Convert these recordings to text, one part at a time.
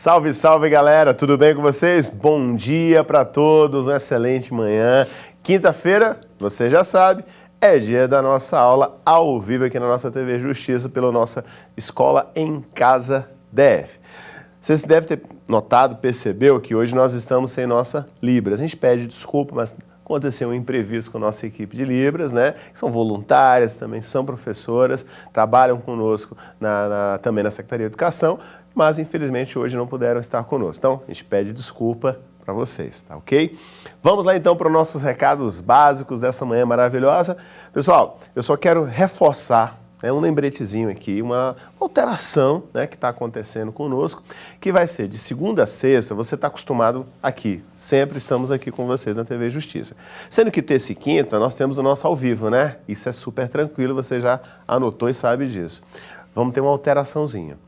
Salve, salve galera, tudo bem com vocês? Bom dia para todos, uma excelente manhã. Quinta-feira, você já sabe, é dia da nossa aula ao vivo aqui na nossa TV Justiça pela nossa Escola em Casa DF. Vocês devem ter notado, percebeu que hoje nós estamos sem nossa Libras. A gente pede desculpa, mas aconteceu um imprevisto com a nossa equipe de Libras, né? Que são voluntárias, também são professoras, trabalham conosco também na Secretaria de Educação, mas infelizmente hoje não puderam estar conosco. Então, a gente pede desculpa para vocês, tá ok? Vamos lá então para os nossos recados básicos dessa manhã maravilhosa. Pessoal, eu só quero reforçar um lembretezinho aqui, uma alteração, né, que está acontecendo conosco, que vai ser de segunda a sexta. Você está acostumado aqui, sempre estamos aqui com vocês na TV Justiça. Sendo que terça e quinta nós temos o nosso ao vivo, né? Isso é super tranquilo, você já anotou e sabe disso. Vamos ter uma alteraçãozinha.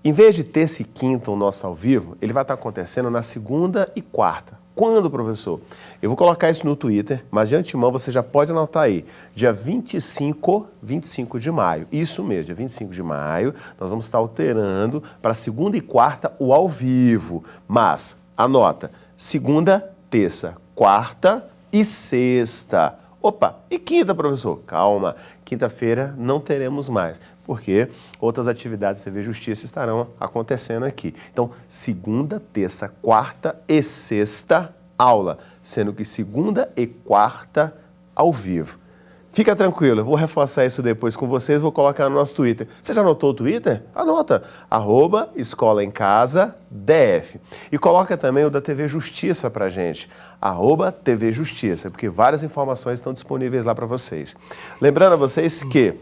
Em vez de terça e quinta o nosso ao vivo, ele vai estar acontecendo na segunda e quarta. Quando, professor? Eu vou colocar isso no Twitter, mas de antemão você já pode anotar aí. Dia 25 de maio. Isso mesmo, dia 25 de maio, nós vamos estar alterando para segunda e quarta o ao vivo. Mas, anota, segunda, terça, quarta e sexta. Opa, e quinta, professor? Calma, quinta-feira não teremos mais, porque outras atividades da TV Justiça estarão acontecendo aqui. Então, segunda, terça, quarta e sexta, aula, sendo que segunda e quarta, ao vivo. Fica tranquilo, eu vou reforçar isso depois com vocês, vou colocar no nosso Twitter. Você já anotou o Twitter? Anota, @Escola em Casa DF. E coloca também o da TV Justiça pra gente, @TV Justiça, porque várias informações estão disponíveis lá para vocês. Lembrando a vocês que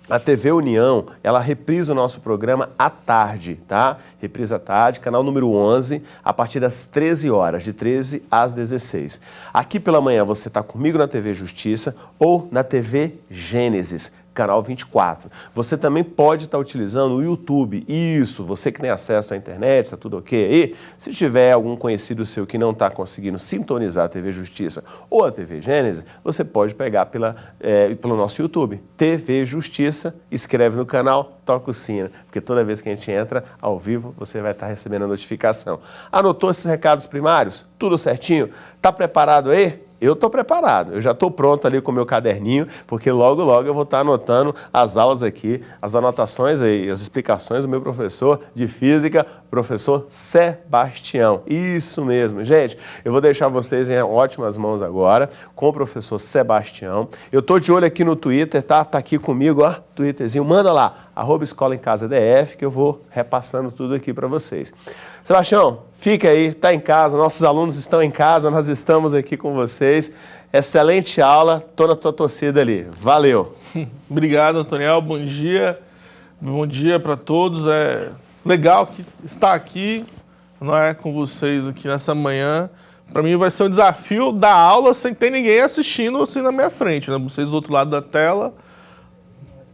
a TV União, ela reprisa o nosso programa à tarde, tá? Reprisa à tarde, canal número 11, a partir das 13 horas, de 13 às 16. Aqui pela manhã você está comigo na TV Justiça ou na TV Gênesis, canal 24. Você também pode estar utilizando o YouTube. Isso, você que tem acesso à internet, está tudo ok aí? Se tiver algum conhecido seu que não está conseguindo sintonizar a TV Justiça ou a TV Gênesis, você pode pegar pelo nosso YouTube. TV Justiça, escreve no canal, toca o sino, porque toda vez que a gente entra ao vivo, você vai estar recebendo a notificação. Anotou esses recados primários? Tudo certinho? Está preparado aí? Eu estou preparado, eu já estou pronto ali com o meu caderninho, porque logo, logo eu vou estar anotando as aulas aqui, as anotações aí, as explicações do meu professor de física, professor Sebastião. Isso mesmo, gente, eu vou deixar vocês em ótimas mãos agora, com o professor Sebastião. Eu estou de olho aqui no Twitter, tá? Tá aqui comigo, ó, Twitterzinho, manda lá, @Escola em Casa DF, que eu vou repassando tudo aqui para vocês. Sebastião, fica aí, está em casa, nossos alunos estão em casa, nós estamos aqui com vocês. Excelente aula, estou na tua torcida ali. Valeu. Obrigado, Antoniel. Bom dia para todos. É legal estar aqui, não é, com vocês aqui nessa manhã. Para mim vai ser um desafio dar aula sem ter ninguém assistindo assim na minha frente, né? Vocês do outro lado da tela.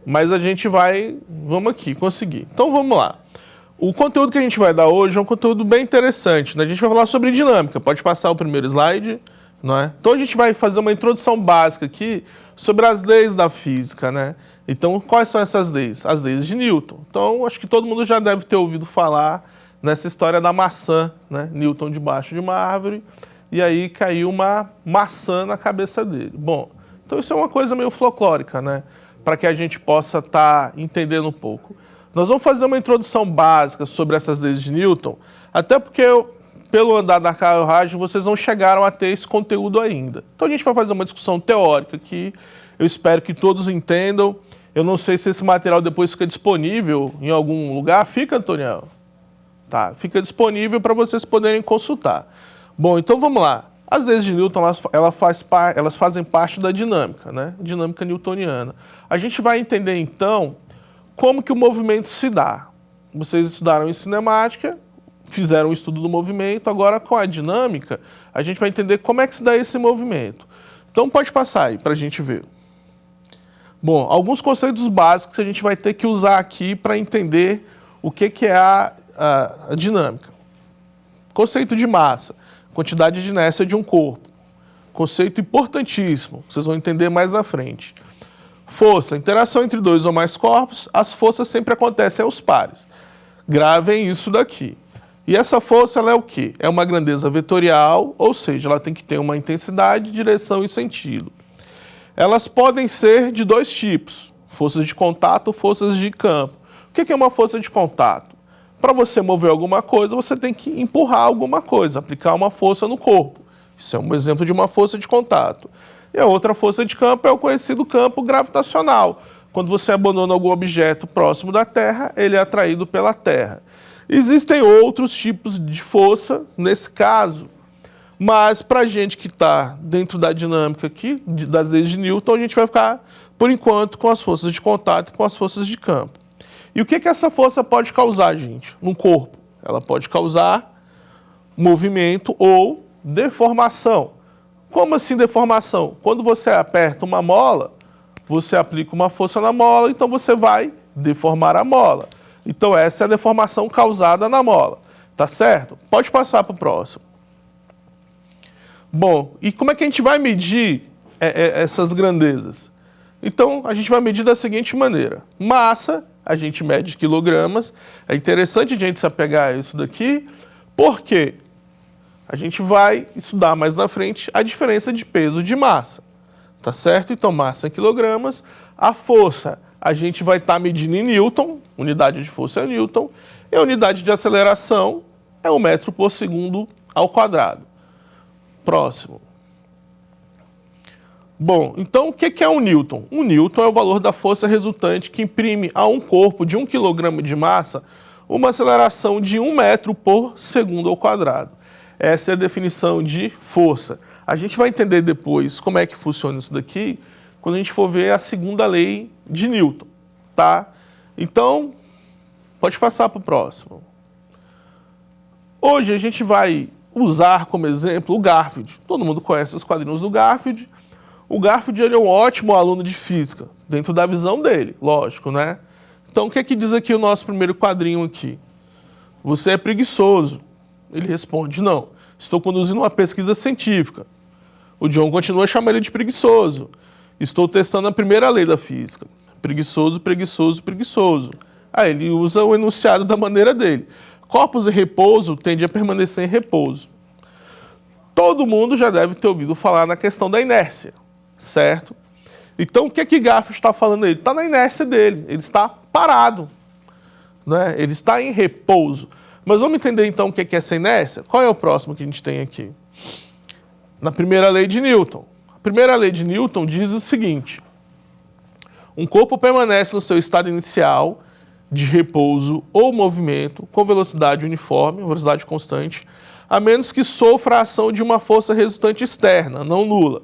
Mas a gente vamos aqui, conseguir. Então vamos lá. O conteúdo que a gente vai dar hoje é um conteúdo bem interessante, né? A gente vai falar sobre dinâmica. Pode passar o primeiro slide, não é? Então a gente vai fazer uma introdução básica aqui sobre as leis da física, né? Então, quais são essas leis? As leis de Newton. Então, acho que todo mundo já deve ter ouvido falar nessa história da maçã, né? Newton debaixo de uma árvore, e aí caiu uma maçã na cabeça dele. Bom, então isso é uma coisa meio folclórica, né? Para que a gente possa estar entendendo um pouco. Nós vamos fazer uma introdução básica sobre essas leis de Newton, até porque pelo andar da carruagem vocês não chegaram a ter esse conteúdo ainda. Então a gente vai fazer uma discussão teórica aqui, eu espero que todos entendam. Eu não sei se esse material depois fica disponível em algum lugar. Fica, Antoniel? Tá, fica disponível para vocês poderem consultar. Bom, então vamos lá. As leis de Newton, elas fazem parte da dinâmica, né? Dinâmica newtoniana. A gente vai entender então como que o movimento se dá. Vocês estudaram em cinemática, fizeram um estudo do movimento, agora com a dinâmica, a gente vai entender como é que se dá esse movimento. Então pode passar aí para a gente ver. Bom, alguns conceitos básicos que a gente vai ter que usar aqui para entender o que é a dinâmica. Conceito de massa, quantidade de inércia de um corpo. Conceito importantíssimo, vocês vão entender mais na frente. Força, interação entre dois ou mais corpos, as forças sempre acontecem aos pares. Gravem isso daqui. E essa força ela é o quê? É uma grandeza vetorial, ou seja, ela tem que ter uma intensidade, direção e sentido. Elas podem ser de dois tipos, forças de contato ou forças de campo. O que é uma força de contato? Para você mover alguma coisa, você tem que empurrar alguma coisa, aplicar uma força no corpo. Isso é um exemplo de uma força de contato. E a outra força de campo é o conhecido campo gravitacional. Quando você abandona algum objeto próximo da Terra, ele é atraído pela Terra. Existem outros tipos de força nesse caso, mas para a gente que está dentro da dinâmica aqui, das leis de Newton, a gente vai ficar, por enquanto, com as forças de contato e com as forças de campo. E o que essa força pode causar, gente, no corpo? Ela pode causar movimento ou deformação. Como assim deformação? Quando você aperta uma mola, você aplica uma força na mola, então você vai deformar a mola. Então essa é a deformação causada na mola, tá certo? Pode passar para o próximo. Bom, e como é que a gente vai medir essas grandezas? Então a gente vai medir da seguinte maneira. Massa, a gente mede quilogramas. É interessante a gente se apegar a isso daqui, porque a gente vai estudar mais na frente a diferença de peso de massa, tá certo? Então massa em quilogramas, a força a gente vai estar medindo em Newton, unidade de força é Newton, e a unidade de aceleração é 1 metro por segundo ao quadrado. Próximo. Bom, então o que é um Newton? Um Newton é o valor da força resultante que imprime a um corpo de 1 kg de massa uma aceleração de 1 metro por segundo ao quadrado. Essa é a definição de força. A gente vai entender depois como é que funciona isso daqui quando a gente for ver a segunda lei de Newton, tá? Então, pode passar para o próximo. Hoje a gente vai usar como exemplo o Garfield. Todo mundo conhece os quadrinhos do Garfield. O Garfield ele é um ótimo aluno de física, dentro da visão dele, lógico, né? Então, o que é que diz aqui o nosso primeiro quadrinho aqui? Você é preguiçoso. Ele responde, não, estou conduzindo uma pesquisa científica. O John continua chamando ele de preguiçoso. Estou testando a primeira lei da física. Preguiçoso, preguiçoso, preguiçoso. Aí ele usa o enunciado da maneira dele. Corpos em repouso tendem a permanecer em repouso. Todo mundo já deve ter ouvido falar na questão da inércia, certo? Então o que Garfield está falando aí? Ele está na inércia dele, ele está parado, né? Ele está em repouso. Mas vamos entender então o que é essa inércia? Qual é o próximo que a gente tem aqui? Na primeira lei de Newton. A primeira lei de Newton diz o seguinte: um corpo permanece no seu estado inicial de repouso ou movimento com velocidade uniforme, velocidade constante, a menos que sofra a ação de uma força resultante externa, não nula.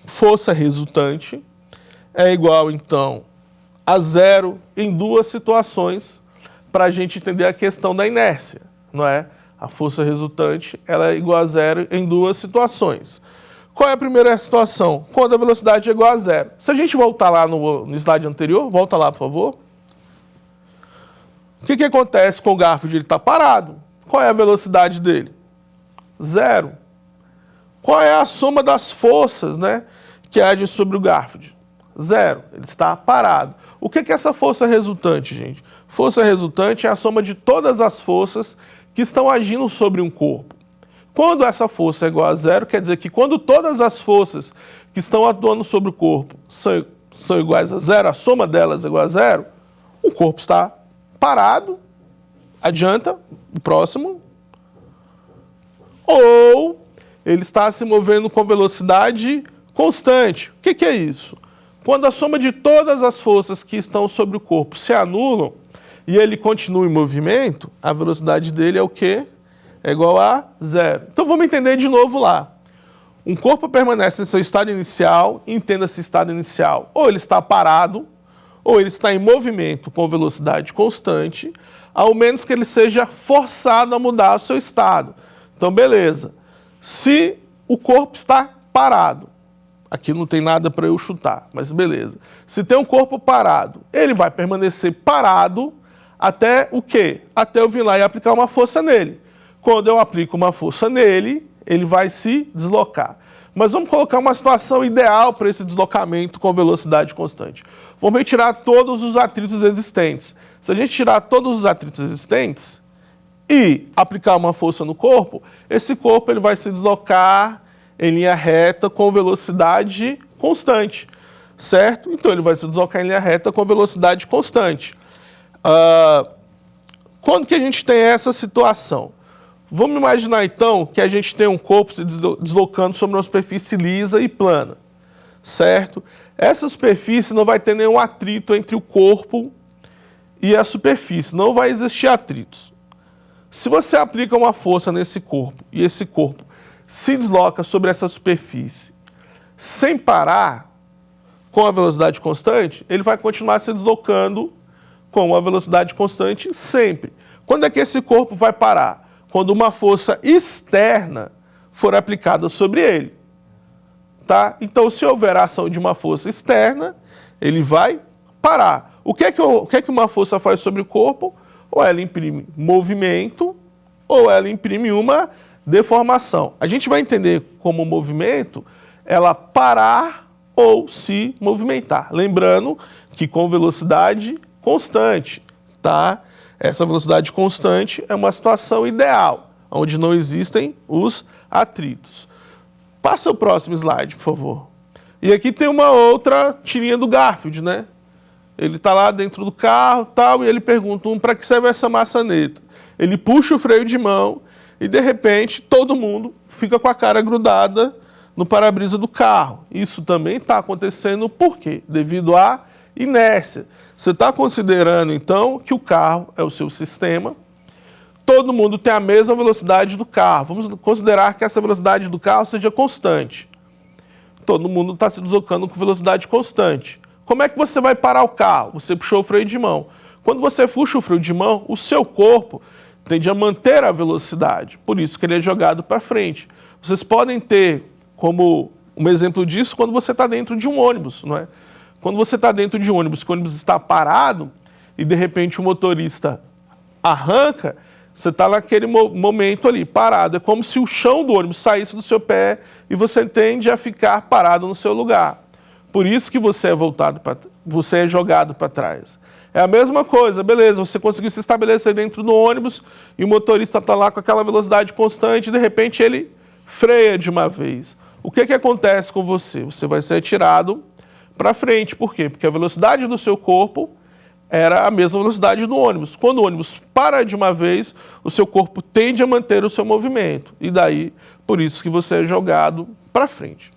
Força resultante é igual, então, a zero em duas situações para a gente entender a questão da inércia, não é? A força resultante ela é igual a zero em duas situações. Qual é a primeira situação? Quando a velocidade é igual a zero. Se a gente voltar lá no slide anterior, volta lá, por favor. O que acontece com o Garfield? Ele está parado. Qual é a velocidade dele? Zero. Qual é a soma das forças, né, que agem sobre o Garfield? Zero. Ele está parado. O que é essa força resultante, gente? Força resultante é a soma de todas as forças que estão agindo sobre um corpo. Quando essa força é igual a zero, quer dizer que quando todas as forças que estão atuando sobre o corpo são iguais a zero, a soma delas é igual a zero, o corpo está parado, adianta, o próximo, ou ele está se movendo com velocidade constante. O que é isso? Quando a soma de todas as forças que estão sobre o corpo se anulam e ele continua em movimento, a velocidade dele é o quê? É igual a zero. Então vamos entender de novo lá. Um corpo permanece em seu estado inicial, entenda-se estado inicial, ou ele está parado, ou ele está em movimento com velocidade constante, ao menos que ele seja forçado a mudar o seu estado. Então, beleza. Se o corpo está parado, aqui não tem nada para eu chutar, mas beleza. Se tem um corpo parado, ele vai permanecer parado até o quê? Até eu vir lá e aplicar uma força nele. Quando eu aplico uma força nele, ele vai se deslocar. Mas vamos colocar uma situação ideal para esse deslocamento com velocidade constante. Vamos retirar todos os atritos existentes. Se a gente tirar todos os atritos existentes, e aplicar uma força no corpo, esse corpo ele vai se deslocar em linha reta com velocidade constante, certo? Então ele vai se deslocar em linha reta com velocidade constante. Quando que a gente tem essa situação? Vamos imaginar então que a gente tem um corpo se deslocando sobre uma superfície lisa e plana, certo? Essa superfície não vai ter nenhum atrito entre o corpo e a superfície, não vai existir atritos. Se você aplica uma força nesse corpo e esse corpo se desloca sobre essa superfície sem parar, com a velocidade constante, ele vai continuar se deslocando com uma velocidade constante sempre. Quando é que esse corpo vai parar? Quando uma força externa for aplicada sobre ele. Tá? Então, se houver a ação de uma força externa, ele vai parar. O que é que uma força faz sobre o corpo? Ou ela imprime movimento, ou ela imprime uma deformação. A gente vai entender como movimento ela parar ou se movimentar. Lembrando que com velocidade constante, tá? Essa velocidade constante é uma situação ideal, onde não existem os atritos. Passa o próximo slide, por favor. E aqui tem uma outra tirinha do Garfield, né? Ele está lá dentro do carro tal, e ele pergunta para que serve essa maçaneta. Ele puxa o freio de mão e, de repente, todo mundo fica com a cara grudada no para-brisa do carro. Isso também está acontecendo por quê? Devido à inércia. Você está considerando, então, que o carro é o seu sistema, todo mundo tem a mesma velocidade do carro. Vamos considerar que essa velocidade do carro seja constante. Todo mundo está se deslocando com velocidade constante. Como é que você vai parar o carro? Você puxou o freio de mão. Quando você puxa o freio de mão, o seu corpo tende a manter a velocidade. Por isso que ele é jogado para frente. Vocês podem ter como um exemplo disso quando você está dentro de um ônibus, não é? Quando você está dentro de um ônibus, que o ônibus está parado e de repente o motorista arranca, você está naquele momento ali, parado. É como se o chão do ônibus saísse do seu pé e você tende a ficar parado no seu lugar. Por isso que você é jogado para trás. É a mesma coisa, beleza, você conseguiu se estabelecer dentro do ônibus e o motorista está lá com aquela velocidade constante e de repente ele freia de uma vez. O que acontece com você? Você vai ser atirado para frente. Por quê? Porque a velocidade do seu corpo era a mesma velocidade do ônibus. Quando o ônibus para de uma vez, o seu corpo tende a manter o seu movimento. E daí, por isso que você é jogado para frente.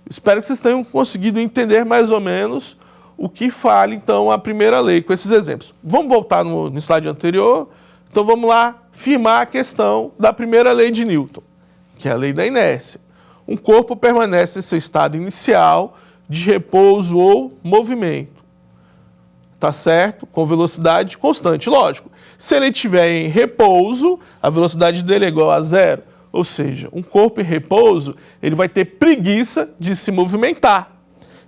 Espero que vocês tenham conseguido entender mais ou menos o que fala, então, a primeira lei com esses exemplos. Vamos voltar no slide anterior? Então, vamos lá firmar a questão da primeira lei de Newton, que é a lei da inércia. Um corpo permanece em seu estado inicial de repouso ou movimento. Tá certo? Com velocidade constante. Lógico, se ele estiver em repouso, a velocidade dele é igual a zero. Ou seja, um corpo em repouso, ele vai ter preguiça de se movimentar.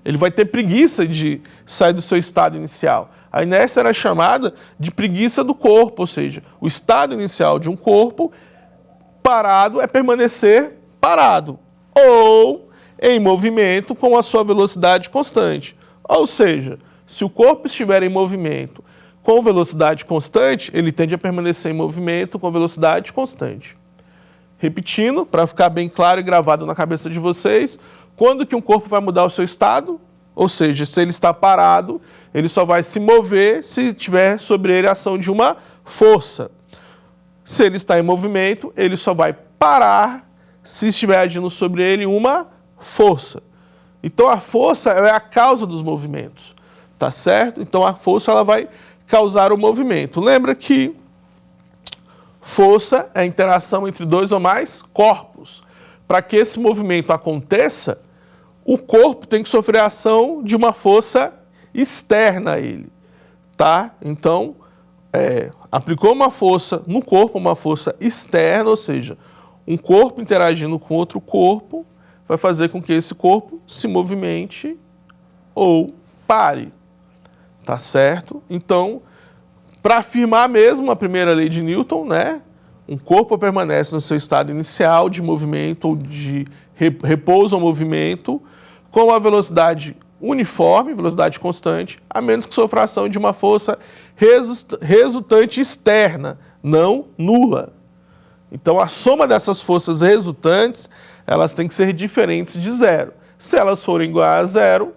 Ele vai ter preguiça de sair do seu estado inicial. A inércia era chamada de preguiça do corpo, ou seja, o estado inicial de um corpo parado é permanecer parado. Ou em movimento com a sua velocidade constante. Ou seja, se o corpo estiver em movimento com velocidade constante, ele tende a permanecer em movimento com velocidade constante. Repetindo, para ficar bem claro e gravado na cabeça de vocês, quando que um corpo vai mudar o seu estado? Ou seja, se ele está parado, ele só vai se mover se tiver sobre ele a ação de uma força. Se ele está em movimento, ele só vai parar se estiver agindo sobre ele uma força. Então a força ela é a causa dos movimentos, tá certo? Então a força ela vai causar o movimento. Lembra que força é a interação entre dois ou mais corpos. Para que esse movimento aconteça, o corpo tem que sofrer a ação de uma força externa a ele, tá? Então, aplicou uma força no corpo, uma força externa, ou seja, um corpo interagindo com outro corpo, vai fazer com que esse corpo se movimente ou pare, tá certo? Então, para afirmar mesmo a primeira lei de Newton, né? Um corpo permanece no seu estado inicial de movimento ou de repouso ou movimento com a velocidade uniforme, velocidade constante, a menos que sofra ação de uma força resultante externa não nula. Então, a soma dessas forças resultantes, elas têm que ser diferentes de zero. Se elas forem iguais a zero,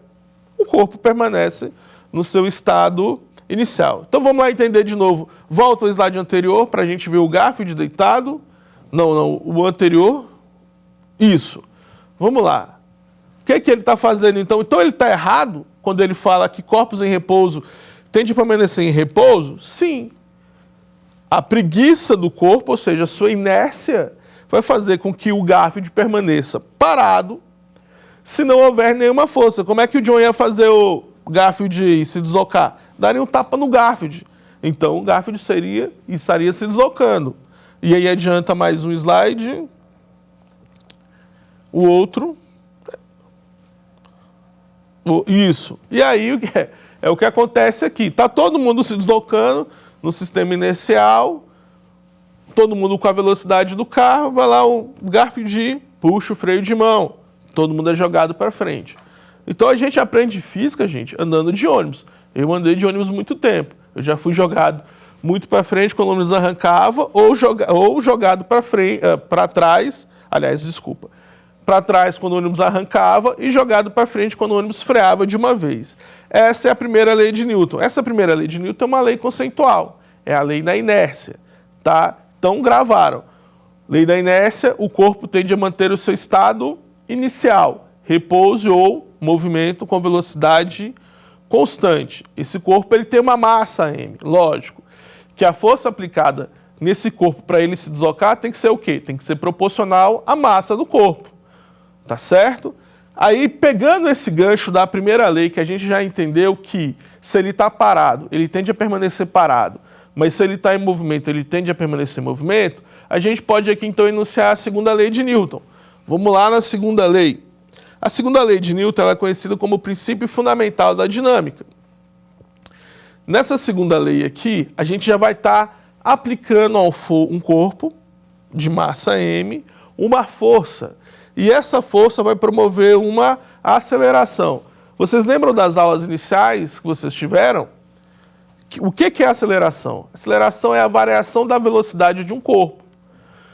o corpo permanece no seu estado inicial. Então, vamos lá entender de novo. Volta ao slide anterior para a gente ver o Garfield deitado. Não, o anterior. Isso. Vamos lá. O que ele está fazendo, então? Então, ele está errado quando ele fala que corpos em repouso tendem a permanecer em repouso? Sim. A preguiça do corpo, ou seja, a sua inércia, vai fazer com que o Garfield permaneça parado se não houver nenhuma força. Como é que o John ia fazer o Garfield se deslocar? Daria um tapa no Garfield. Então, o Garfield estaria se deslocando. E aí adianta mais um slide. O outro. Isso. E aí é o que acontece aqui. Está todo mundo se deslocando no sistema inercial, todo mundo com a velocidade do carro, vai lá o Garfield puxa o freio de mão, todo mundo é jogado para frente. Então a gente aprende física, gente, andando de ônibus. Eu andei de ônibus muito tempo, eu já fui jogado muito para frente quando o ônibus arrancava, ou jogado para trás, para trás quando o ônibus arrancava e jogado para frente quando o ônibus freava de uma vez. Essa é a primeira lei de Newton. Essa primeira lei de Newton é uma lei conceitual, é a lei da inércia, tá? Então gravaram. Lei da inércia, o corpo tende a manter o seu estado inicial, repouso ou movimento com velocidade constante. Esse corpo ele tem uma massa m, lógico, que a força aplicada nesse corpo para ele se deslocar tem que ser o quê? Tem que ser proporcional à massa do corpo. Tá certo? Aí, pegando esse gancho da primeira lei, que a gente já entendeu que se ele está parado, ele tende a permanecer parado, mas se ele está em movimento, ele tende a permanecer em movimento, a gente pode aqui então enunciar a segunda lei de Newton. Vamos lá na segunda lei. A segunda lei de Newton ela é conhecida como o princípio fundamental da dinâmica. Nessa segunda lei aqui, a gente já vai estar aplicando ao um corpo de massa m uma força. E essa força vai promover uma aceleração. Vocês lembram das aulas iniciais que vocês tiveram? O que é aceleração? Aceleração é a variação da velocidade de um corpo.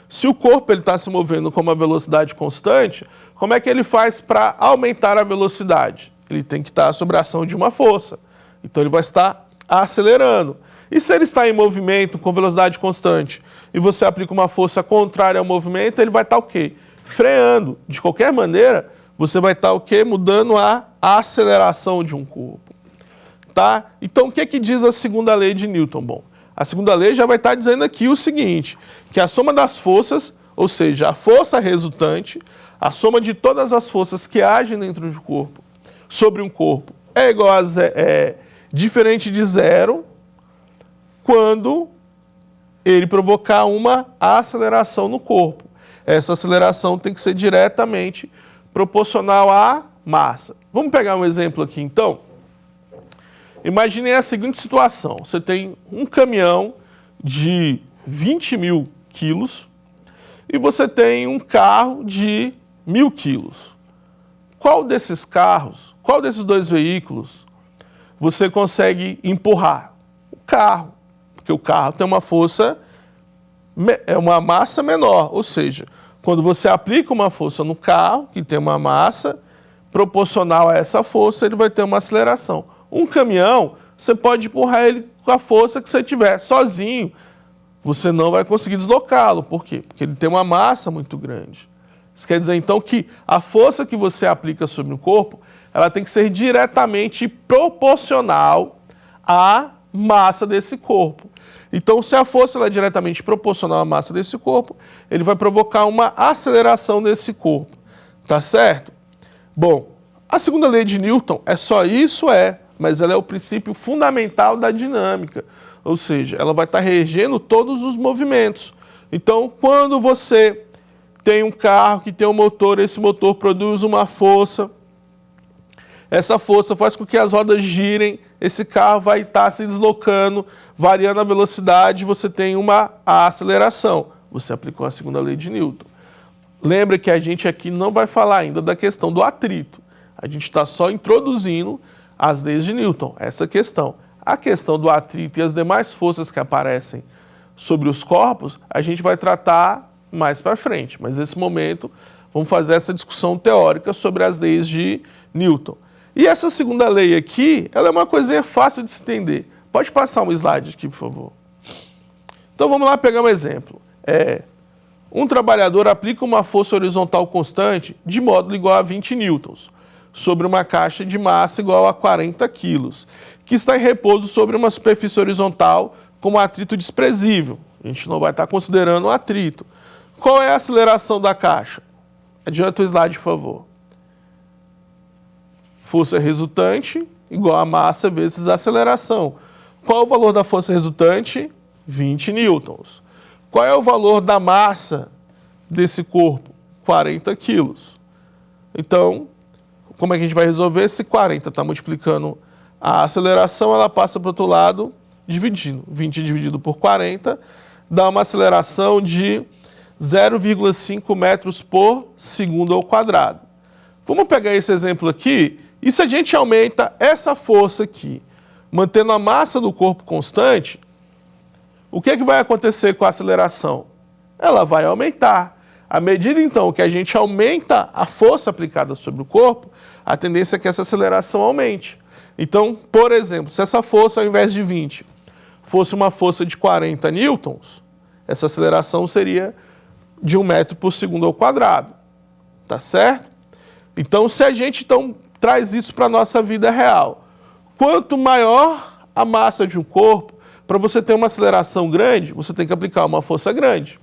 Se o corpo está se movendo com uma velocidade constante, como é que ele faz para aumentar a velocidade? Ele tem que estar sob a ação de uma força. Então ele vai estar acelerando. E se ele está em movimento com velocidade constante e você aplica uma força contrária ao movimento, ele vai estar o quê? Freando. De qualquer maneira, você vai estar o quê? Mudando a aceleração de um corpo. Tá? Então, o que diz a segunda lei de Newton? Bom, a segunda lei já vai estar dizendo aqui o seguinte, que a soma das forças, ou seja, a força resultante, a soma de todas as forças que agem dentro do corpo, sobre um corpo, é igual a diferente de zero, quando ele provocar uma aceleração no corpo. Essa aceleração tem que ser diretamente proporcional à massa. Vamos pegar um exemplo aqui, então? Imaginem a seguinte situação. Você tem um caminhão de 20 mil quilos e você tem um carro de 1.000 quilos. Qual desses carros, qual desses dois veículos você consegue empurrar? O carro, porque o carro tem uma força, é uma massa menor, ou seja, quando você aplica uma força no carro, que tem uma massa proporcional a essa força, ele vai ter uma aceleração. Um caminhão, você pode empurrar ele com a força que você tiver. Sozinho, você não vai conseguir deslocá-lo. Por quê? Porque ele tem uma massa muito grande. Isso quer dizer, então, que a força que você aplica sobre o corpo, ela tem que ser diretamente proporcional à massa desse corpo. Então, se a força ela é diretamente proporcional à massa desse corpo, ele vai provocar uma aceleração desse corpo. Tá certo? Bom, a segunda lei de Newton é só isso? Mas ela é o princípio fundamental da dinâmica. Ou seja, ela vai estar regendo todos os movimentos. Então, quando você tem um carro que tem um motor, esse motor produz uma força, essa força faz com que as rodas girem, esse carro vai estar se deslocando, variando a velocidade, você tem uma aceleração. Você aplicou a segunda lei de Newton. Lembra que a gente aqui não vai falar ainda da questão do atrito. A gente está só introduzindo as leis de Newton, essa questão. A questão do atrito e as demais forças que aparecem sobre os corpos, a gente vai tratar mais para frente. Mas nesse momento, vamos fazer essa discussão teórica sobre as leis de Newton. E essa segunda lei aqui, ela é uma coisinha fácil de se entender. Pode passar um slide aqui, por favor. Então vamos lá pegar um exemplo. Um trabalhador aplica uma força horizontal constante de módulo igual a 20 newtons sobre uma caixa de massa igual a 40 quilos, que está em repouso sobre uma superfície horizontal com um atrito desprezível. A gente não vai estar considerando o atrito. Qual é a aceleração da caixa? Adianta o slide, por favor. Força resultante igual a massa vezes a aceleração. Qual é o valor da força resultante? 20 newtons. Qual é o valor da massa desse corpo? 40 quilos. Então, como é que a gente vai resolver? Se 40 está multiplicando a aceleração, ela passa para o outro lado, dividindo. 20 dividido por 40 dá uma aceleração de 0,5 metros por segundo ao quadrado. Vamos pegar esse exemplo aqui, e se a gente aumenta essa força aqui, mantendo a massa do corpo constante, o que vai acontecer com a aceleração? Ela vai aumentar. À medida, então, que a gente aumenta a força aplicada sobre o corpo, a tendência é que essa aceleração aumente. Então, por exemplo, se essa força, ao invés de 20, fosse uma força de 40 newtons, essa aceleração seria de 1 metro por segundo ao quadrado. Tá certo? Então, se a gente traz isso para a nossa vida real, quanto maior a massa de um corpo, para você ter uma aceleração grande, você tem que aplicar uma força grande.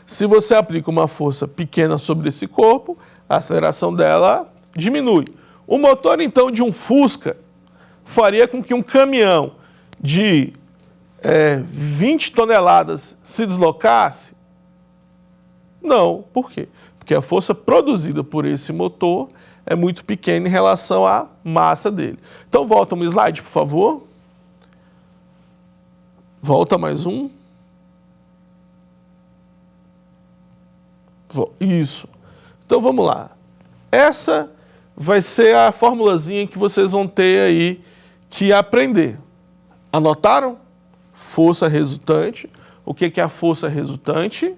Se você aplica uma força pequena sobre esse corpo, a aceleração dela diminui. O motor, então, de um Fusca faria com que um caminhão de 20 toneladas se deslocasse? Não. Por quê? Porque a força produzida por esse motor é muito pequena em relação à massa dele. Então, volta um slide, por favor. Volta mais um. Isso. Então, vamos lá. Essa vai ser a formulazinha que vocês vão ter aí que aprender. Anotaram? Força resultante. O que é a força resultante?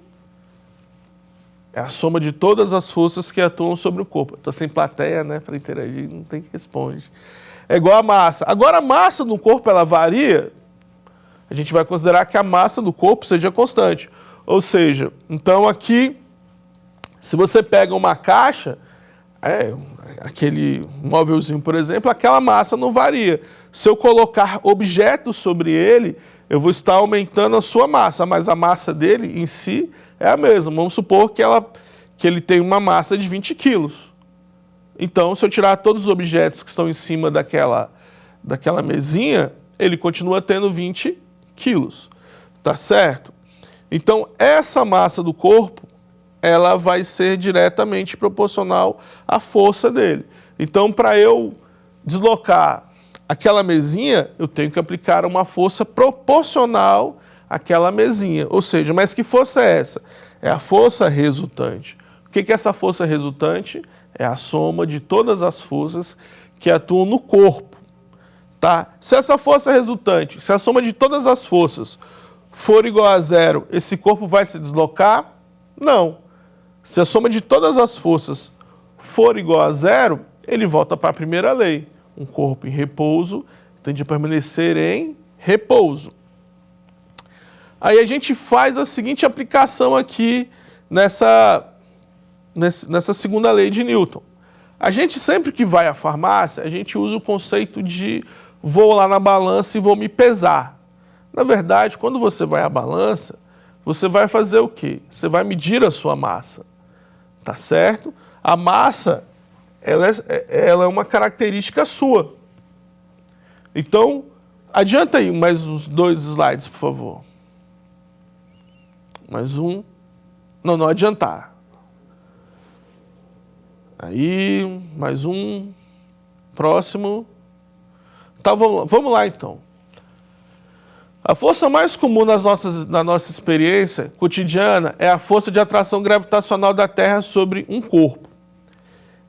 É a soma de todas as forças que atuam sobre o corpo. Estou sem plateia, né, para interagir, não tem que responder. É igual a massa. Agora, a massa no corpo, ela varia. A gente vai considerar que a massa do corpo seja constante. Ou seja, então aqui, se você pega uma caixa, aquele móvelzinho, por exemplo, aquela massa não varia. Se eu colocar objetos sobre ele, eu vou estar aumentando a sua massa, mas a massa dele em si é a mesma. Vamos supor que ele tem uma massa de 20 quilos. Então, se eu tirar todos os objetos que estão em cima daquela mesinha, ele continua tendo 20 quilos. Tá certo? Então, essa massa do corpo, ela vai ser diretamente proporcional à força dele. Então, para eu deslocar aquela mesinha, eu tenho que aplicar uma força proporcional àquela mesinha. Ou seja, mas que força é essa? É a força resultante. O que é essa força resultante? É a soma de todas as forças que atuam no corpo. Tá? Se essa força resultante, se a soma de todas as forças for igual a zero, esse corpo vai se deslocar? Não. Se a soma de todas as forças for igual a zero, ele volta para a primeira lei. Um corpo em repouso tende a permanecer em repouso. Aí a gente faz a seguinte aplicação aqui nessa segunda lei de Newton. A gente sempre que vai à farmácia, a gente usa o conceito de vou lá na balança e vou me pesar. Na verdade, quando você vai à balança, você vai fazer o quê? Você vai medir a sua massa. Tá certo? A massa, ela é uma característica sua. Então, adianta aí mais uns 2 slides, por favor. Mais um. Não adiantar. Aí, mais um. Próximo. Tá, vamos lá então. A força mais comum na nossa experiência cotidiana é a força de atração gravitacional da Terra sobre um corpo.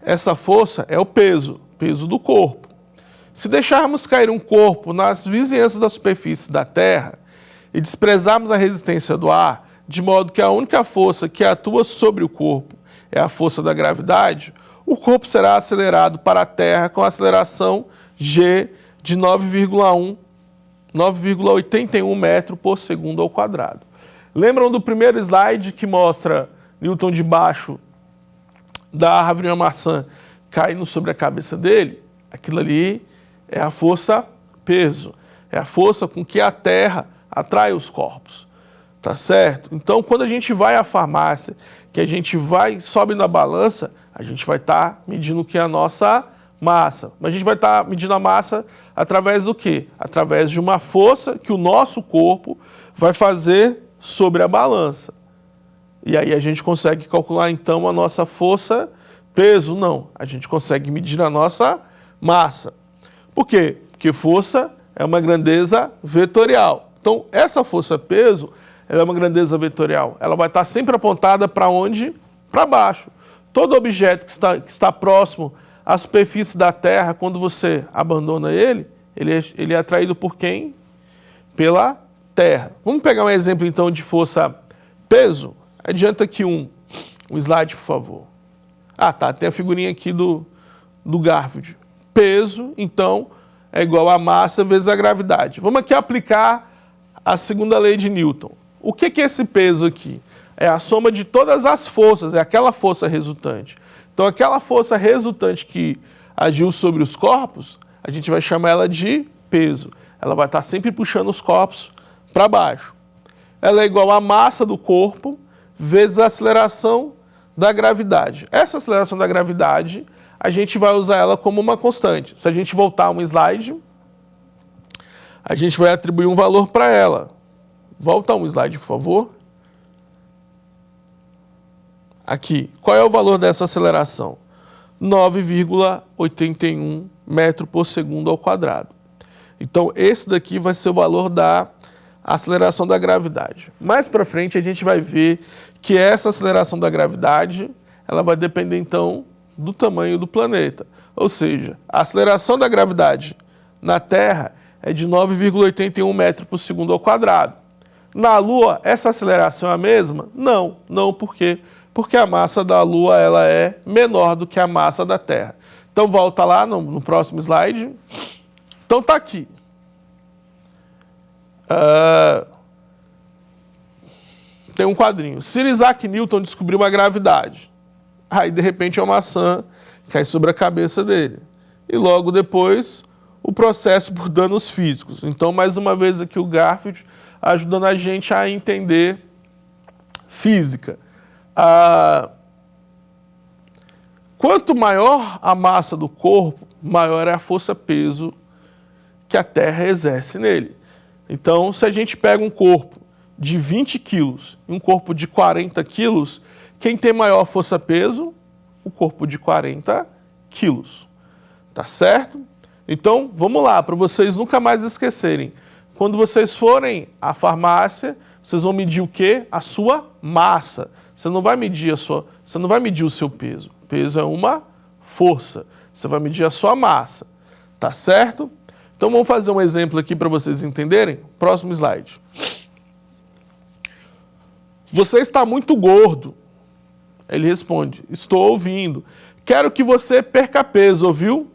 Essa força é o peso do corpo. Se deixarmos cair um corpo nas vizinhanças da superfície da Terra, e desprezarmos a resistência do ar, de modo que a única força que atua sobre o corpo é a força da gravidade, o corpo será acelerado para a Terra com aceleração g de 9,81 metros por segundo ao quadrado. Lembram do primeiro slide que mostra Newton debaixo da árvore e a maçã caindo sobre a cabeça dele? Aquilo ali é a força-peso, é a força com que a Terra atrai os corpos, tá certo? Então, quando a gente vai à farmácia, que a gente sobe na balança, a gente vai estar medindo o que é a nossa massa. Mas a gente vai estar medindo a massa através do quê? Através de uma força que o nosso corpo vai fazer sobre a balança. E aí a gente consegue calcular, então, a nossa força-peso? Não. A gente consegue medir a nossa massa. Por quê? Porque força é uma grandeza vetorial. Então, essa força-peso ela é uma grandeza vetorial. Ela vai estar sempre apontada para onde? Para baixo. Todo objeto que está próximo à superfície da Terra, quando você abandona ele é atraído por quem? Pela Terra. Vamos pegar um exemplo, então, de força-peso? Adianta aqui um slide, por favor. Ah, tá. Tem a figurinha aqui do Garfield. Peso, então, é igual a massa vezes a gravidade. Vamos aqui aplicar a segunda lei de Newton. O que é esse peso aqui? É a soma de todas as forças, é aquela força resultante. Então, aquela força resultante que agiu sobre os corpos, a gente vai chamar ela de peso. Ela vai estar sempre puxando os corpos para baixo. Ela é igual à massa do corpo vezes a aceleração da gravidade. Essa aceleração da gravidade, a gente vai usar ela como uma constante. Se a gente voltar um slide, a gente vai atribuir um valor para ela. Volta um slide, por favor. Aqui, qual é o valor dessa aceleração? 9,81 metros por segundo ao quadrado. Então, esse daqui vai ser o valor da aceleração da gravidade. Mais para frente, a gente vai ver que essa aceleração da gravidade, ela vai depender, então, do tamanho do planeta. Ou seja, a aceleração da gravidade na Terra é de 9,81 metros por segundo ao quadrado. Na Lua, essa aceleração é a mesma? Não. Não, por quê? Porque a massa da Lua ela é menor do que a massa da Terra. Então, volta lá no próximo slide. Então, está aqui. Tem um quadrinho. Sir Isaac Newton descobriu a gravidade. Aí, de repente, a maçã cai sobre a cabeça dele. E logo depois, o processo por danos físicos. Então, mais uma vez aqui o Garfield ajudando a gente a entender física. Quanto maior a massa do corpo, maior é a força-peso que a Terra exerce nele. Então, se a gente pega um corpo de 20 quilos e um corpo de 40 quilos, quem tem maior força-peso? O corpo de 40 quilos. Tá certo? Então, vamos lá, para vocês nunca mais esquecerem. Quando vocês forem à farmácia, vocês vão medir o quê? A sua massa. Você não vai medir o seu peso. O peso é uma força. Você vai medir a sua massa. Tá certo? Então vamos fazer um exemplo aqui para vocês entenderem. Próximo slide. Você está muito gordo. Ele responde: estou ouvindo. Quero que você perca peso, ouviu?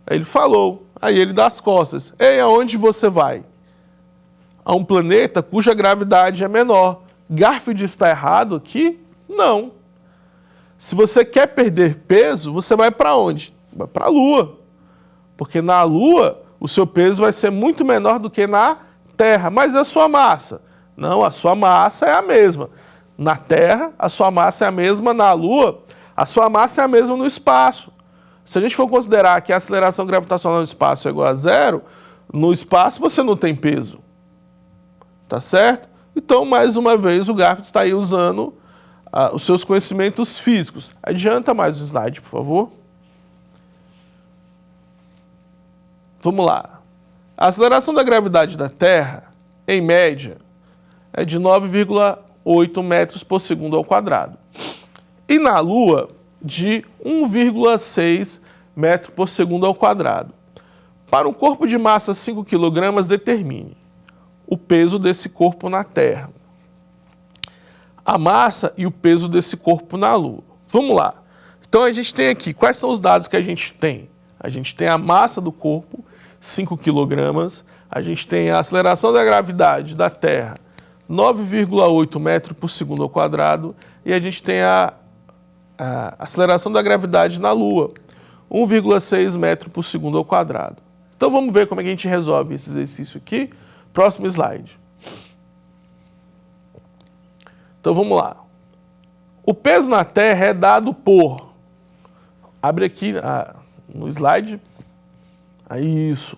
Aí ele falou. Aí ele dá as costas. Ei, aonde você vai? A um planeta cuja gravidade é menor. Garfield está errado aqui? Não. Se você quer perder peso, você vai para onde? Vai para a Lua. Porque na Lua, o seu peso vai ser muito menor do que na Terra. Mas a sua massa? Não, a sua massa é a mesma. Na Terra, a sua massa é a mesma. Na Lua, a sua massa é a mesma no espaço. Se a gente for considerar que a aceleração gravitacional no espaço é igual a zero, no espaço você não tem peso. Tá certo? Então, mais uma vez, o Garfield está aí usando os seus conhecimentos físicos. Adianta mais o slide, por favor. Vamos lá. A aceleração da gravidade da Terra, em média, é de 9,8 metros por segundo ao quadrado. E na Lua, de 1,6 metros por segundo ao quadrado. Para um corpo de massa 5 kg, determine o peso desse corpo na Terra. A massa e o peso desse corpo na Lua. Vamos lá. Então a gente tem aqui, quais são os dados que a gente tem? A gente tem a massa do corpo, 5 kg, a gente tem a aceleração da gravidade da Terra, 9,8 metros por segundo ao quadrado, e a gente tem a aceleração da gravidade na Lua, 1,6 metros por segundo ao quadrado. Então vamos ver como é que a gente resolve esse exercício aqui. Próximo slide. Então vamos lá. O peso na Terra é dado por... Abre aqui no slide. Aí isso.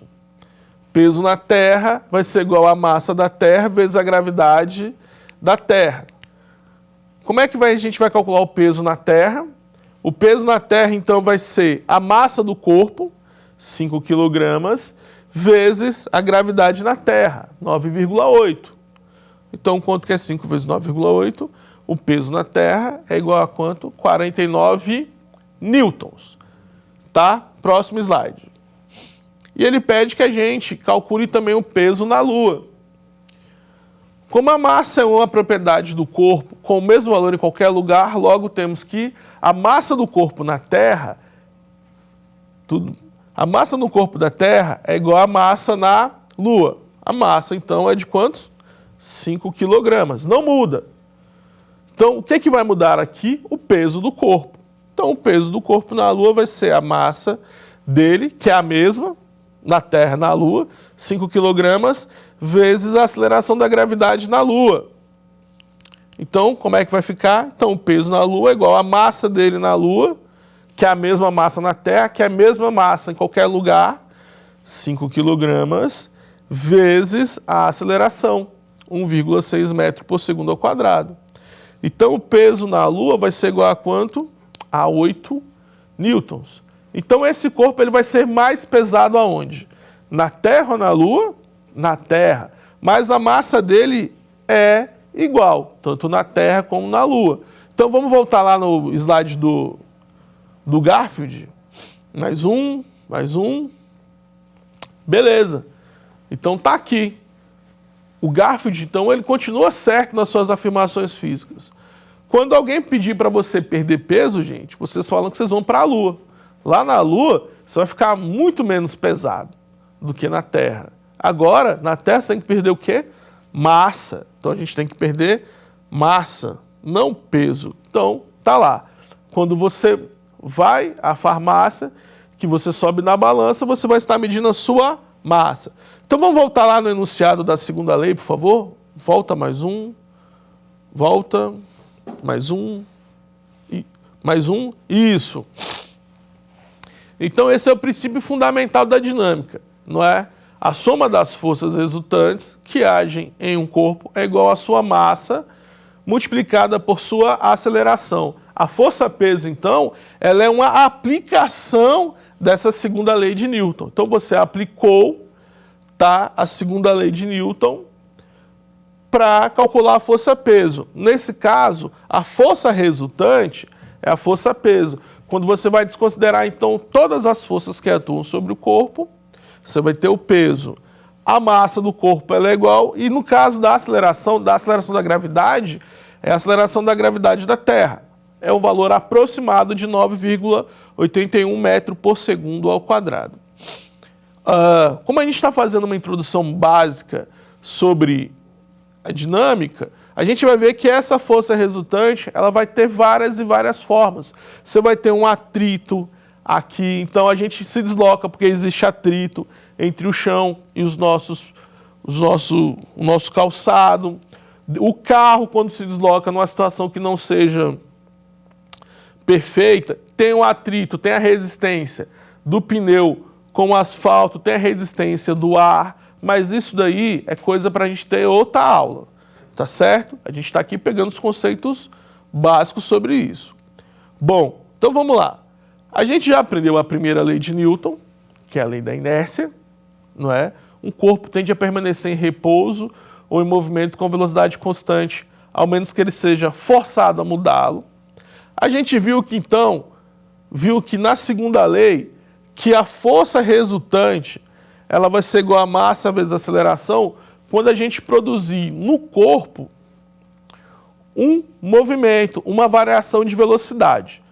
Peso na Terra vai ser igual a massa da Terra vezes a gravidade da Terra. Como é que a gente vai calcular o peso na Terra? O peso na Terra, então, vai ser a massa do corpo, 5 kg, vezes a gravidade na Terra, 9,8. Então, quanto que é 5 vezes 9,8? O peso na Terra é igual a quanto? 49 newtons. Tá? Próximo slide. E ele pede que a gente calcule também o peso na Lua. Como a massa é uma propriedade do corpo com o mesmo valor em qualquer lugar, logo temos que a massa do corpo na Terra, a massa no corpo da Terra é igual à massa na Lua. A massa, então, é de quantos? 5 kg. Não muda. Então, o que vai mudar aqui? O peso do corpo. Então, o peso do corpo na Lua vai ser a massa dele, que é a mesma na Terra, na Lua, 5 kg, vezes a aceleração da gravidade na Lua. Então, como é que vai ficar? Então, o peso na Lua é igual à massa dele na Lua, que é a mesma massa na Terra, que é a mesma massa em qualquer lugar, 5 kg, vezes a aceleração, 1,6 metros por segundo ao quadrado. Então, o peso na Lua vai ser igual a quanto? A 8 newtons. Então, esse corpo ele vai ser mais pesado aonde? Na Terra ou na Lua? Na Terra. Mas a massa dele é igual, tanto na Terra como na Lua. Então, vamos voltar lá no slide do Garfield. Mais um. Beleza. Então, tá aqui. O Garfield, então, ele continua certo nas suas afirmações físicas. Quando alguém pedir para você perder peso, gente, vocês falam que vocês vão para a Lua. Lá na Lua, você vai ficar muito menos pesado do que na Terra. Agora, na Terra, você tem que perder o quê? Massa. Então, a gente tem que perder massa, não peso. Então, tá lá. Quando você vai à farmácia, que você sobe na balança, você vai estar medindo a sua massa. Então, vamos voltar lá no enunciado da segunda lei, por favor? Volta mais um. Volta. Mais um. Mais um. Isso. Então, esse é o princípio fundamental da dinâmica, não é? A soma das forças resultantes que agem em um corpo é igual à sua massa multiplicada por sua aceleração. A força-peso, então, ela é uma aplicação dessa segunda lei de Newton. Então, você aplicou, tá, a segunda lei de Newton para calcular a força-peso. Nesse caso, a força resultante é a força-peso. Quando você vai desconsiderar, então, todas as forças que atuam sobre o corpo, você vai ter o peso. A massa do corpo ela é igual, e no caso da aceleração da gravidade, é a aceleração da gravidade da Terra. É um valor aproximado de 9,81 metros por segundo ao quadrado. Como a gente está fazendo uma introdução básica sobre a dinâmica, a gente vai ver que essa força resultante ela vai ter várias e várias formas. Você vai ter um atrito aqui, então a gente se desloca porque existe atrito entre o chão e o nosso calçado. O carro, quando se desloca numa situação que não seja perfeita, tem o atrito, tem a resistência do pneu com o asfalto, tem a resistência do ar, mas isso daí é coisa para a gente ter outra aula. Tá certo? A gente está aqui pegando os conceitos básicos sobre isso. Bom, então vamos lá. A gente já aprendeu a primeira lei de Newton, que é a lei da inércia, não é? Um corpo tende a permanecer em repouso ou em movimento com velocidade constante, ao menos que ele seja forçado a mudá-lo. A gente viu que na segunda lei, que a força resultante ela vai ser igual a massa vezes a aceleração, quando a gente produzir no corpo um movimento, uma variação de velocidade.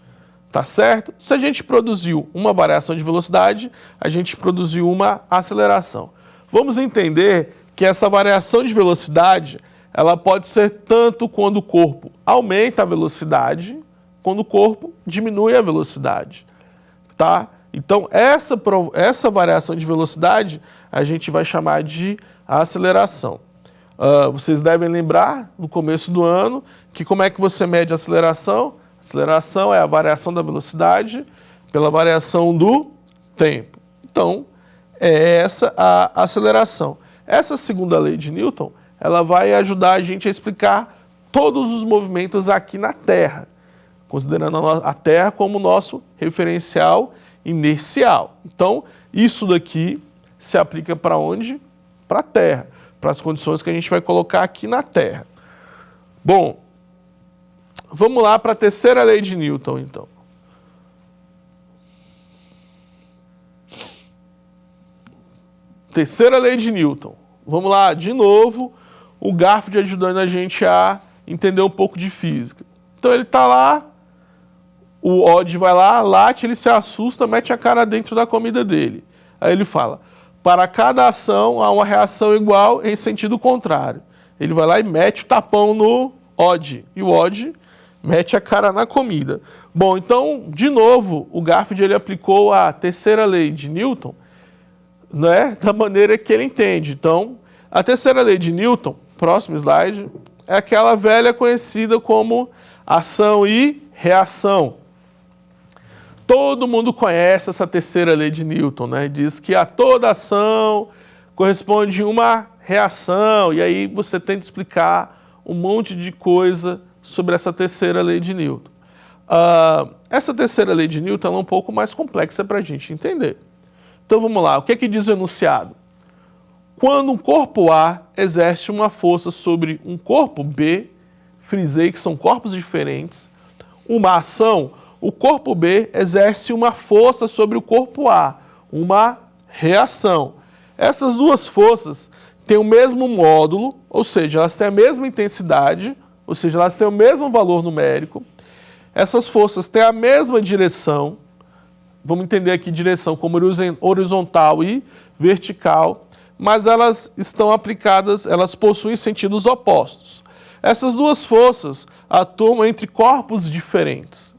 Tá certo? Se a gente produziu uma variação de velocidade, a gente produziu uma aceleração. Vamos entender que essa variação de velocidade, ela pode ser tanto quando o corpo aumenta a velocidade, quando o corpo diminui a velocidade. Tá? Então, essa variação de velocidade, a gente vai chamar de aceleração. Vocês devem lembrar, no começo do ano, que como é que você mede a aceleração? Aceleração é a variação da velocidade pela variação do tempo. Então, é essa a aceleração. Essa segunda lei de Newton, ela vai ajudar a gente a explicar todos os movimentos aqui na Terra, considerando a Terra como nosso referencial inercial. Então, isso daqui se aplica para onde? Para a Terra, para as condições que a gente vai colocar aqui na Terra. Bom, vamos lá para a terceira lei de Newton, então. Terceira lei de Newton. Vamos lá, de novo, o Garfield ajudando a gente a entender um pouco de física. Então ele está lá, o Odd vai lá, late, ele se assusta, mete a cara dentro da comida dele. Aí ele fala, para cada ação há uma reação igual em sentido contrário. Ele vai lá e mete o tapão no Odd. E o Odd mete a cara na comida. Bom, então, de novo, o Garfield ele aplicou a terceira lei de Newton, né, da maneira que ele entende. Então, a terceira lei de Newton, próximo slide, é aquela velha conhecida como ação e reação. Todo mundo conhece essa terceira lei de Newton, né? Diz que a toda ação corresponde uma reação, e aí você tenta explicar um monte de coisa sobre essa terceira lei de Newton. Essa terceira lei de Newton é um pouco mais complexa para a gente entender. Então vamos lá, o que é que diz o enunciado? Quando um corpo A exerce uma força sobre um corpo B, frisei que são corpos diferentes, uma ação, o corpo B exerce uma força sobre o corpo A, uma reação. Essas duas forças têm o mesmo módulo, ou seja, elas têm a mesma intensidade, ou seja, elas têm o mesmo valor numérico. Essas forças têm a mesma direção, vamos entender aqui direção como horizontal e vertical, mas elas estão aplicadas, elas possuem sentidos opostos. Essas duas forças atuam entre corpos diferentes.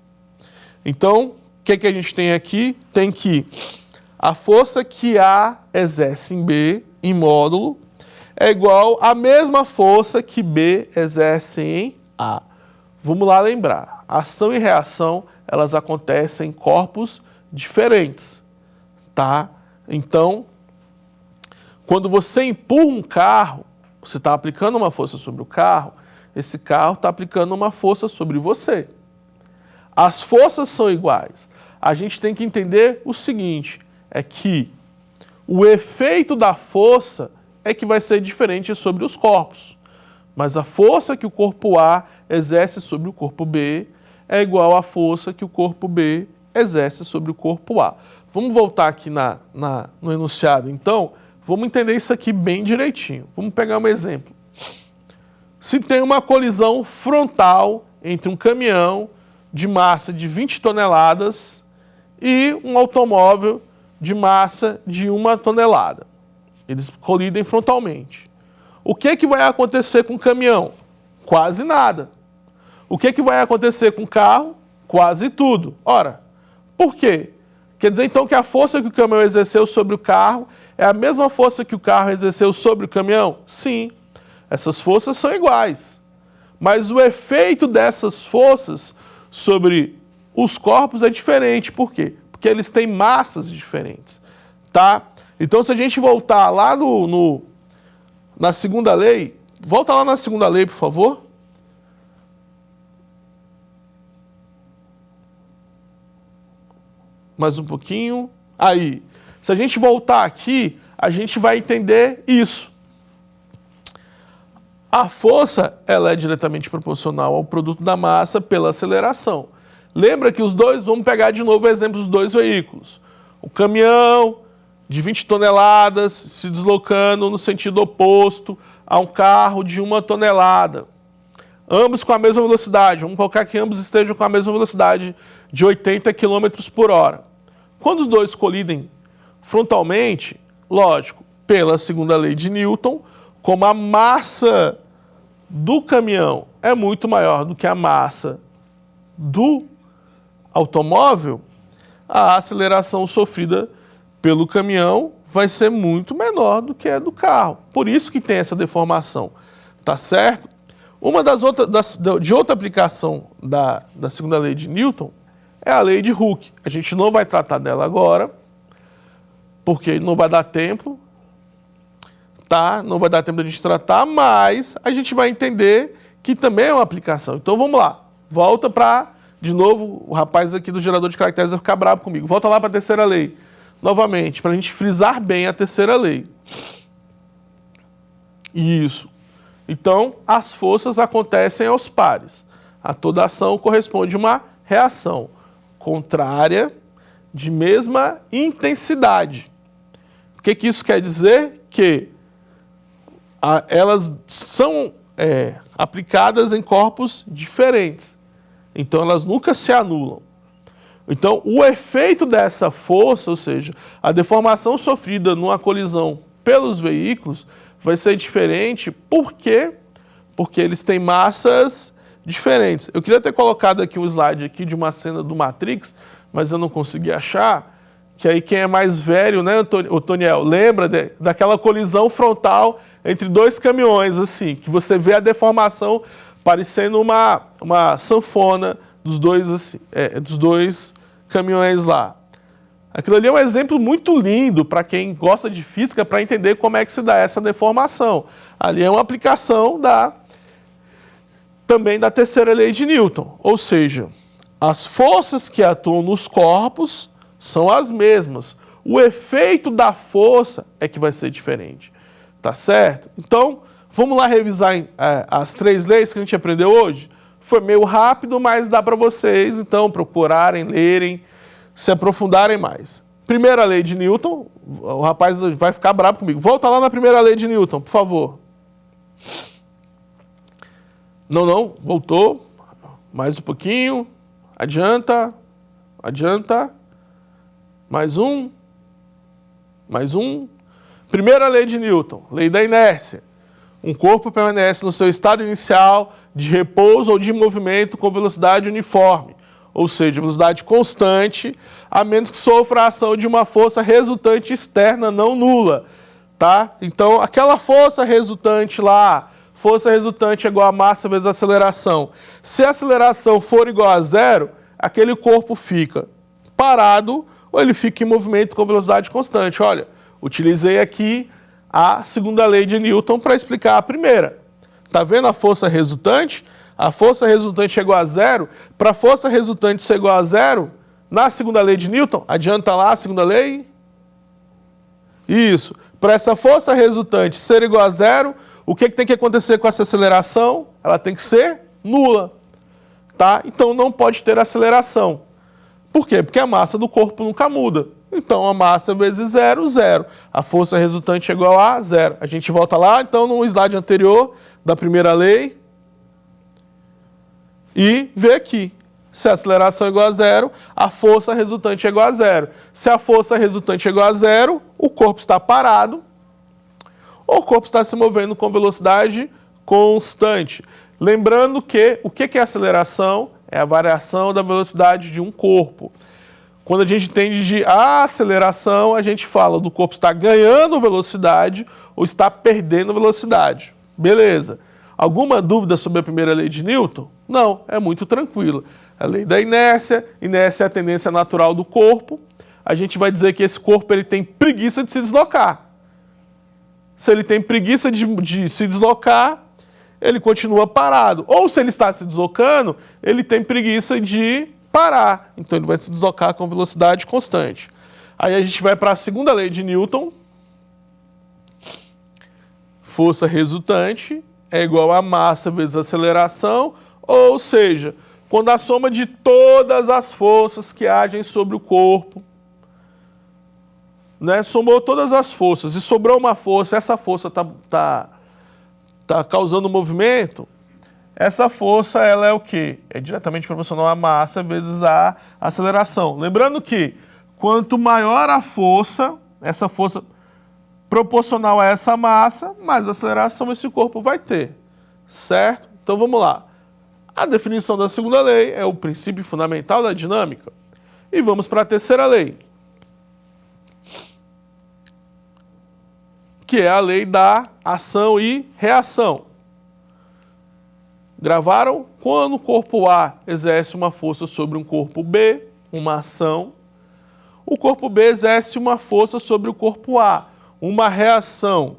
Então, o que é que a gente tem aqui? Tem que a força que A exerce em B, em módulo, é igual à mesma força que B exerce em A. Vamos lá lembrar, ação e reação, elas acontecem em corpos diferentes, tá? Então, quando você empurra um carro, você está aplicando uma força sobre o carro, esse carro está aplicando uma força sobre você. As forças são iguais. A gente tem que entender o seguinte, é que o efeito da força é que vai ser diferente sobre os corpos. Mas a força que o corpo A exerce sobre o corpo B é igual à força que o corpo B exerce sobre o corpo A. Vamos voltar aqui no enunciado, então, vamos entender isso aqui bem direitinho. Vamos pegar um exemplo. Se tem uma colisão frontal entre um caminhão de massa de 20 toneladas e um automóvel de massa de 1 tonelada. Eles colidem frontalmente. O que que vai acontecer com o caminhão? Quase nada. O que que vai acontecer com o carro? Quase tudo. Ora, por quê? Quer dizer então que a força que o caminhão exerceu sobre o carro é a mesma força que o carro exerceu sobre o caminhão? Sim. Essas forças são iguais. Mas o efeito dessas forças sobre os corpos é diferente. Por quê? Porque eles têm massas diferentes. Tá? Então, se a gente voltar lá na segunda lei, volta lá na segunda lei, por favor. Mais um pouquinho. Aí, se a gente voltar aqui, a gente vai entender isso. A força, ela é diretamente proporcional ao produto da massa pela aceleração. Lembra que os dois, vamos pegar de novo o exemplo dos dois veículos. O caminhão de 20 toneladas se deslocando no sentido oposto a um carro de 1 tonelada. Ambos com a mesma velocidade, vamos colocar que ambos estejam com a mesma velocidade de 80 km por hora. Quando os dois colidem frontalmente, lógico, pela segunda lei de Newton, como a massa do caminhão é muito maior do que a massa do automóvel, a aceleração sofrida pelo caminhão vai ser muito menor do que a do carro. Por isso que tem essa deformação, tá certo? Uma de outra aplicação da segunda lei de Newton é a lei de Hooke. A gente não vai tratar dela agora, porque não vai dar tempo, tá? Não vai dar tempo de a gente tratar, mas a gente vai entender que também é uma aplicação. Então vamos lá, volta para, de novo, o rapaz aqui do gerador de caracteres vai ficar bravo comigo. Volta lá para a terceira lei, novamente, para a gente frisar bem a terceira lei. Isso. Então, as forças acontecem aos pares. A toda ação corresponde a uma reação contrária de mesma intensidade. O que isso quer dizer? Que elas são aplicadas em corpos diferentes. Então, elas nunca se anulam. Então, o efeito dessa força, ou seja, a deformação sofrida numa colisão pelos veículos, vai ser diferente. Por quê? Porque eles têm massas diferentes. Eu queria ter colocado aqui um slide aqui de uma cena do Matrix, mas eu não consegui achar. Que aí quem é mais velho, né, Toniel, lembra daquela colisão frontal entre dois caminhões, assim, que você vê a deformação parecendo uma sanfona dos dois, assim, dos dois caminhões lá. Aquilo ali é um exemplo muito lindo para quem gosta de física, para entender como é que se dá essa deformação. Ali é uma aplicação também da terceira lei de Newton. Ou seja, as forças que atuam nos corpos são as mesmas. O efeito da força é que vai ser diferente. Tá certo? Então, vamos lá revisar as 3 leis que a gente aprendeu hoje? Foi meio rápido, mas dá para vocês, então, procurarem, lerem, se aprofundarem mais. Primeira lei de Newton, o rapaz vai ficar bravo comigo. Volta lá na primeira lei de Newton, por favor. Não, voltou. Mais um pouquinho. Adianta. Mais um. Primeira lei de Newton, lei da inércia. Um corpo permanece no seu estado inicial de repouso ou de movimento com velocidade uniforme, ou seja, velocidade constante, a menos que sofra a ação de uma força resultante externa não nula, tá? Então, aquela força resultante lá, força resultante é igual a massa vezes a aceleração. Se a aceleração for igual a 0, aquele corpo fica parado ou ele fica em movimento com velocidade constante. Olha, utilizei aqui a segunda lei de Newton para explicar a primeira. Tá vendo a força resultante? A força resultante é igual a 0. Para a força resultante ser igual a 0, na segunda lei de Newton, adianta lá a segunda lei. Isso. Para essa força resultante ser igual a 0, o que tem que acontecer com essa aceleração? Ela tem que ser nula. Tá? Então não pode ter aceleração. Por quê? Porque a massa do corpo nunca muda. Então, a massa vezes 0, 0. A força resultante é igual a 0. A gente volta lá, então, no slide anterior da primeira lei. E vê aqui. Se a aceleração é igual a 0, a força resultante é igual a 0. Se a força resultante é igual a 0, o corpo está parado. Ou o corpo está se movendo com velocidade constante. Lembrando que o que é aceleração? É a variação da velocidade de um corpo. Quando a gente entende de aceleração, a gente fala do corpo estar ganhando velocidade ou está perdendo velocidade. Beleza. Alguma dúvida sobre a primeira lei de Newton? Não, é muito tranquilo. A lei da inércia, inércia é a tendência natural do corpo. A gente vai dizer que esse corpo ele tem preguiça de se deslocar. Se ele tem preguiça de se deslocar, ele continua parado. Ou se ele está se deslocando, ele tem preguiça de parar. Então ele vai se deslocar com velocidade constante. Aí a gente vai para a segunda lei de Newton. Força resultante é igual a massa vezes aceleração, ou seja, quando a soma de todas as forças que agem sobre o corpo né, somou todas as forças e sobrou uma força, essa força tá causando movimento, essa força ela é o quê? É diretamente proporcional à massa vezes a aceleração. Lembrando que quanto maior a força, essa força proporcional a essa massa, mais aceleração esse corpo vai ter, certo? Então vamos lá. A definição da segunda lei é o princípio fundamental da dinâmica. E vamos para a terceira lei, que é a lei da ação e reação. Gravaram? Quando o corpo A exerce uma força sobre um corpo B, uma ação, o corpo B exerce uma força sobre o corpo A, uma reação.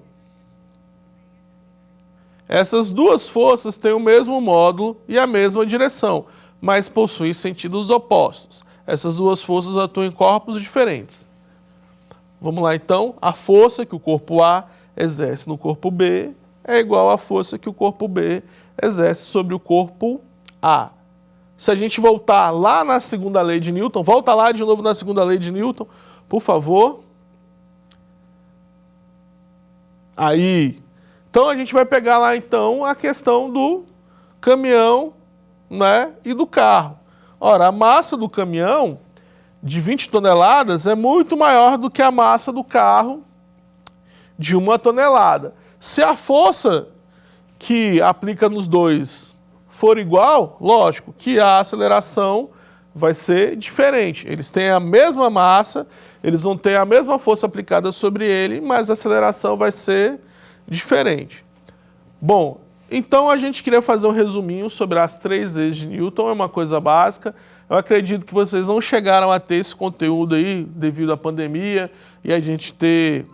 Essas duas forças têm o mesmo módulo e a mesma direção, mas possuem sentidos opostos. Essas duas forças atuam em corpos diferentes. Vamos lá então, a força que o corpo A exerce no corpo B é igual à força que o corpo B exerce sobre o corpo A. Se a gente voltar lá na segunda lei de Newton, volta lá de novo na segunda lei de Newton, por favor. Aí, então a gente vai pegar lá então a questão do caminhão, né, e do carro. Ora, a massa do caminhão de 20 toneladas é muito maior do que a massa do carro de 1 tonelada. Se a força que aplica nos dois for igual, lógico que a aceleração vai ser diferente. Eles têm a mesma massa, eles vão ter a mesma força aplicada sobre ele, mas a aceleração vai ser diferente. Bom, então a gente queria fazer um resuminho sobre as 3 leis de Newton, é uma coisa básica. Eu acredito que vocês não chegaram a ter esse conteúdo aí devido à pandemia e a gente ter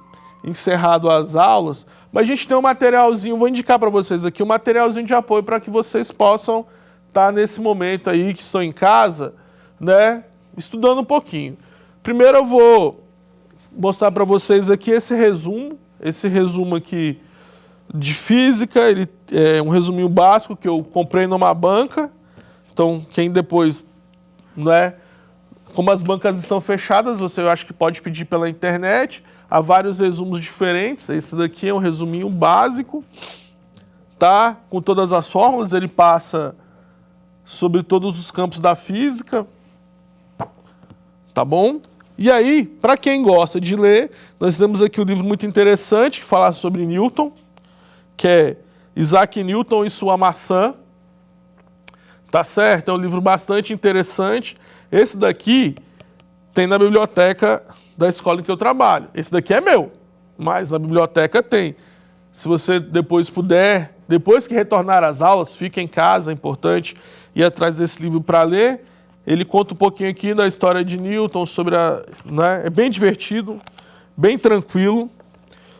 encerrado as aulas, mas a gente tem um materialzinho, vou indicar para vocês aqui, um materialzinho de apoio para que vocês possam estar nesse momento aí que estão em casa, né, estudando um pouquinho. Primeiro eu vou mostrar para vocês aqui esse resumo aqui de física, ele é um resuminho básico que eu comprei numa banca, então quem depois, né, como as bancas estão fechadas, você eu acho que pode pedir pela internet. Há vários resumos diferentes. Esse daqui é um resuminho básico, tá? Com todas as fórmulas, ele passa sobre todos os campos da física, tá bom? E aí, para quem gosta de ler, nós temos aqui um livro muito interessante que fala sobre Newton, que é Isaac Newton e sua maçã. Tá certo? É um livro bastante interessante. Esse daqui tem na biblioteca da escola em que eu trabalho. Esse daqui é meu, mas na biblioteca tem. Se você depois puder, depois que retornar às aulas, fica em casa, é importante ir atrás desse livro para ler. Ele conta um pouquinho aqui da história de Newton, sobre né, é bem divertido, bem tranquilo.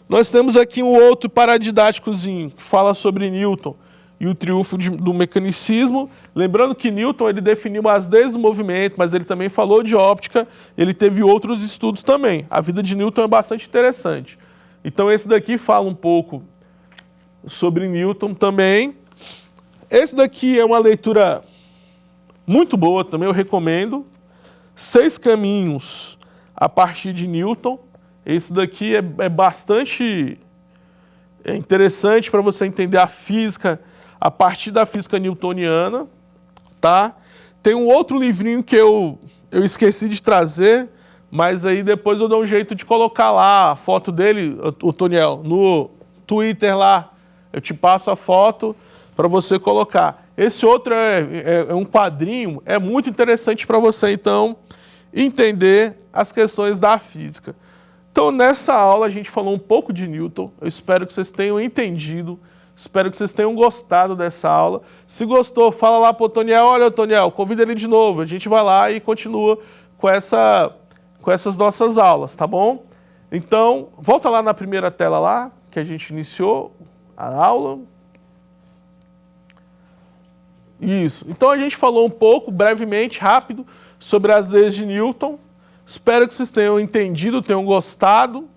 Nós temos aqui um outro paradidáticozinho que fala sobre Newton e o triunfo do mecanicismo. Lembrando que Newton ele definiu as leis do movimento, mas ele também falou de óptica, ele teve outros estudos também. A vida de Newton é bastante interessante. Então esse daqui fala um pouco sobre Newton também. Esse daqui é uma leitura muito boa também, eu recomendo. 6 caminhos a partir de Newton. Esse daqui é bastante interessante para você entender a física a partir da física newtoniana, tá? Tem um outro livrinho que eu esqueci de trazer, mas aí depois eu dou um jeito de colocar lá a foto dele, o Toniel, no Twitter lá. Eu te passo a foto para você colocar. Esse outro é um quadrinho, é muito interessante para você, então, entender as questões da física. Então, nessa aula, a gente falou um pouco de Newton. Eu espero que vocês tenham entendido. Espero que vocês tenham gostado dessa aula. Se gostou, fala lá para o Toniel. Olha, Toniel, convida ele de novo. A gente vai lá e continua com essas nossas aulas, tá bom? Então, volta lá na primeira tela lá, que a gente iniciou a aula. Isso. Então, a gente falou um pouco, brevemente, rápido, sobre as leis de Newton. Espero que vocês tenham entendido, tenham gostado,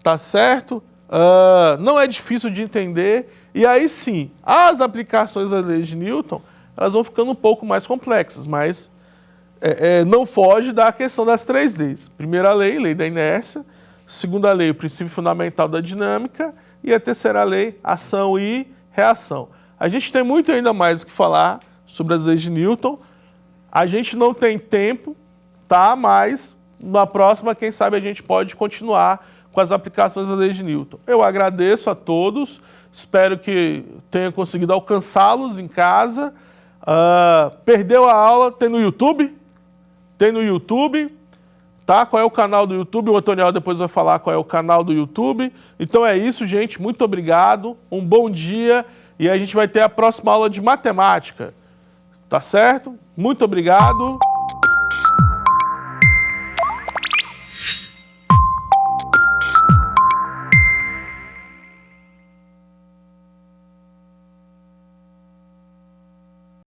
tá certo? Não é difícil de entender. E aí sim, as aplicações das leis de Newton, elas vão ficando um pouco mais complexas, mas não foge da questão das 3 leis. Primeira lei, lei da inércia. Segunda lei, o princípio fundamental da dinâmica. E a terceira lei, ação e reação. A gente tem muito ainda mais o que falar sobre as leis de Newton. A gente não tem tempo, tá? Mas na próxima, quem sabe, a gente pode continuar com as aplicações das leis de Newton. Eu agradeço a todos, espero que tenha conseguido alcançá-los em casa. Perdeu a aula, tem no YouTube? Tem no YouTube, tá? Qual é o canal do YouTube? O Antoniel depois vai falar qual é o canal do YouTube. Então é isso, gente. Muito obrigado, um bom dia e a gente vai ter a próxima aula de matemática. Tá certo? Muito obrigado.